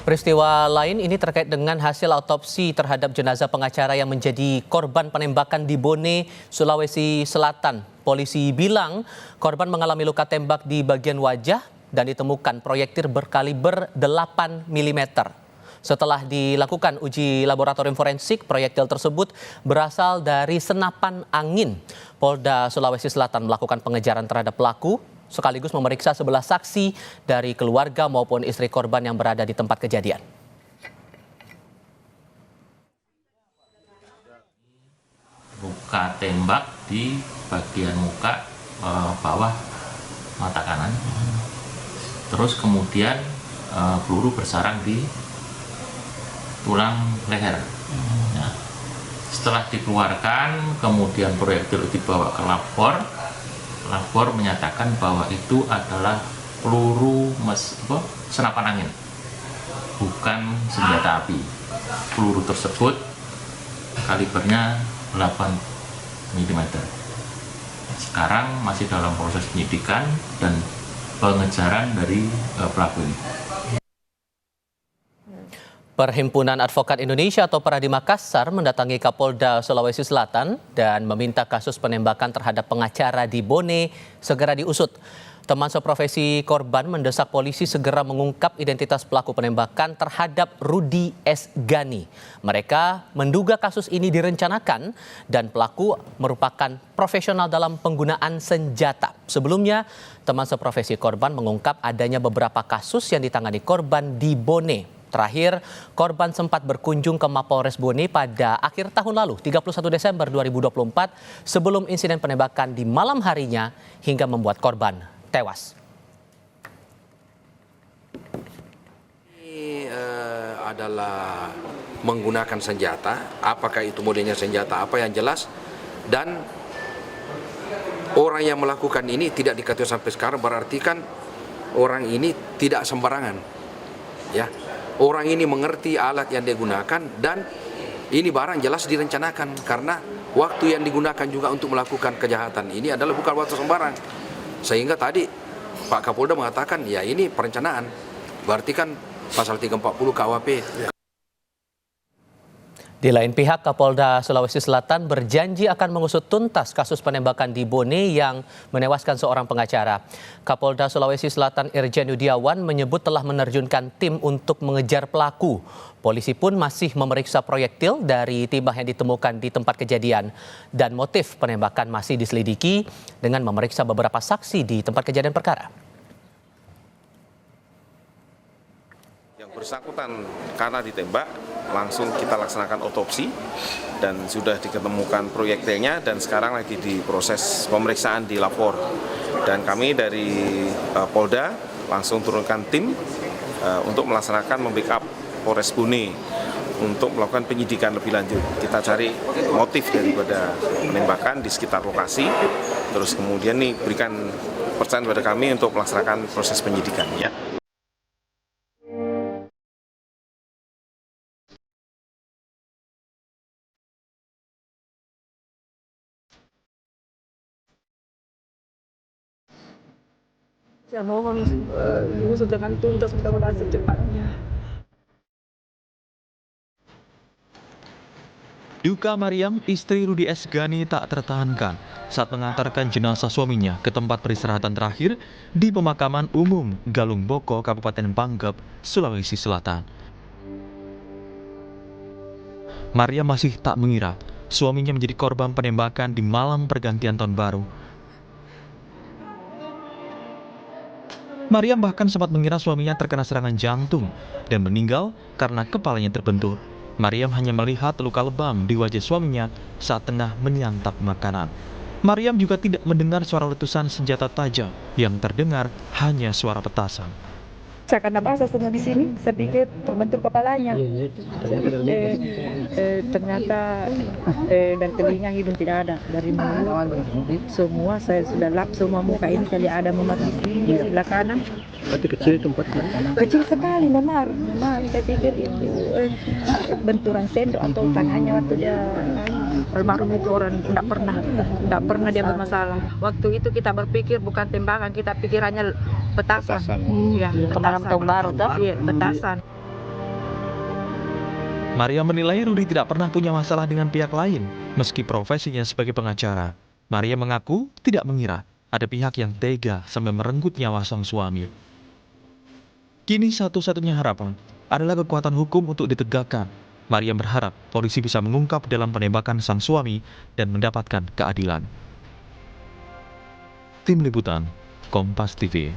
Peristiwa lain ini terkait dengan hasil autopsi terhadap jenazah pengacara yang menjadi korban penembakan di Bone, Sulawesi Selatan. Polisi bilang korban mengalami luka tembak di bagian wajah dan ditemukan proyektil berkaliber 8 mm. Setelah dilakukan uji laboratorium forensik, proyektil tersebut berasal dari senapan angin. Polda Sulawesi Selatan melakukan pengejaran terhadap pelaku, sekaligus memeriksa 11 saksi dari keluarga maupun istri korban yang berada di tempat kejadian. Luka tembak di bagian muka bawah mata kanan. Terus kemudian peluru bersarang di tulang leher. Nah, setelah dikeluarkan, kemudian proyektil dibawa ke labor. Labor menyatakan bahwa itu adalah peluru senapan angin, bukan senjata api. Peluru tersebut kalibernya 8 mm. Sekarang masih dalam proses penyidikan dan pengejaran dari pelaku ini. Perhimpunan Advokat Indonesia atau Peradi Makassar mendatangi Kapolda Sulawesi Selatan dan meminta kasus penembakan terhadap pengacara di Bone segera diusut. Teman seprofesi korban mendesak polisi segera mengungkap identitas pelaku penembakan terhadap Rudi S. Gani. Mereka menduga kasus ini direncanakan dan pelaku merupakan profesional dalam penggunaan senjata. Sebelumnya, teman seprofesi korban mengungkap adanya beberapa kasus yang ditangani korban di Bone. Terakhir, korban sempat berkunjung ke Mapolres Bone pada akhir tahun lalu, 31 Desember 2024, sebelum insiden penembakan di malam harinya hingga membuat korban tewas. Ini adalah menggunakan senjata, apakah itu modelnya senjata apa yang jelas, dan orang yang melakukan ini tidak diketahui sampai sekarang, berarti kan orang ini tidak sembarangan, ya. Orang ini mengerti alat yang digunakan dan ini barang jelas direncanakan karena waktu yang digunakan juga untuk melakukan kejahatan ini adalah bukan waktu sembarang. Sehingga tadi Pak Kapolda mengatakan ya ini perencanaan. Berarti kan pasal 340 KUHP. Di lain pihak, Kapolda Sulawesi Selatan berjanji akan mengusut tuntas kasus penembakan di Bone yang menewaskan seorang pengacara. Kapolda Sulawesi Selatan Irjen Yudiawan menyebut telah menerjunkan tim untuk mengejar pelaku. Polisi pun masih memeriksa proyektil dari timah yang ditemukan di tempat kejadian. Dan motif penembakan masih diselidiki dengan memeriksa beberapa saksi di tempat kejadian perkara. Yang bersangkutan karena ditembak, langsung kita laksanakan otopsi dan sudah diketemukan proyektilnya dan sekarang lagi di proses pemeriksaan di lapor. Dan kami dari Polda langsung turunkan tim untuk melaksanakan membackup Polres Bone untuk melakukan penyidikan lebih lanjut. Kita cari motif daripada penembakan di sekitar lokasi, terus kemudian nih berikan percayaan kepada kami untuk melaksanakan proses penyidikan. Ya. Saya mohon diusut dengan tuntas mudah-mudahan secepatnya. Duka Mariam, istri Rudi S. Gani tak tertahankan saat mengantarkan jenazah suaminya ke tempat peristirahatan terakhir di pemakaman umum Galung Boko, Kabupaten Pangkep, Sulawesi Selatan. Mariam masih tak mengira suaminya menjadi korban penembakan di malam pergantian tahun baru. Mariam bahkan sempat mengira suaminya terkena serangan jantung dan meninggal karena kepalanya terbentur. Mariam hanya melihat luka lebam di wajah suaminya saat tengah menyantap makanan. Mariam juga tidak mendengar suara letusan senjata tajam, yang terdengar hanya suara petasan. Saya karena basah semua di sini, saya pikir terbentur kepalanya. Ternyata dari telinga hidung tidak ada, dari mulut semua saya sudah lap semua muka ini kali ada memar di sini, sebelah kanan. Berarti kecil tempatnya? Kecil sekali, memar. Saya pikir itu benturan sendok atau tangannya waktu dia almarhum itu orang tidak pernah dia bermasalah. Waktu itu kita berpikir bukan tembakan, kita pikirannya petasan. Ya, petasan. Tahun baru toh? Iya, petasan. Maria menilai Rudi tidak pernah punya masalah dengan pihak lain, meski profesinya sebagai pengacara. Maria mengaku tidak mengira ada pihak yang tega sampai merenggut nyawa sang suami. Kini satu-satunya harapan adalah kekuatan hukum untuk ditegakkan. Maria berharap polisi bisa mengungkap dalam penembakan sang suami dan mendapatkan keadilan. Tim Liputan, Kompas TV.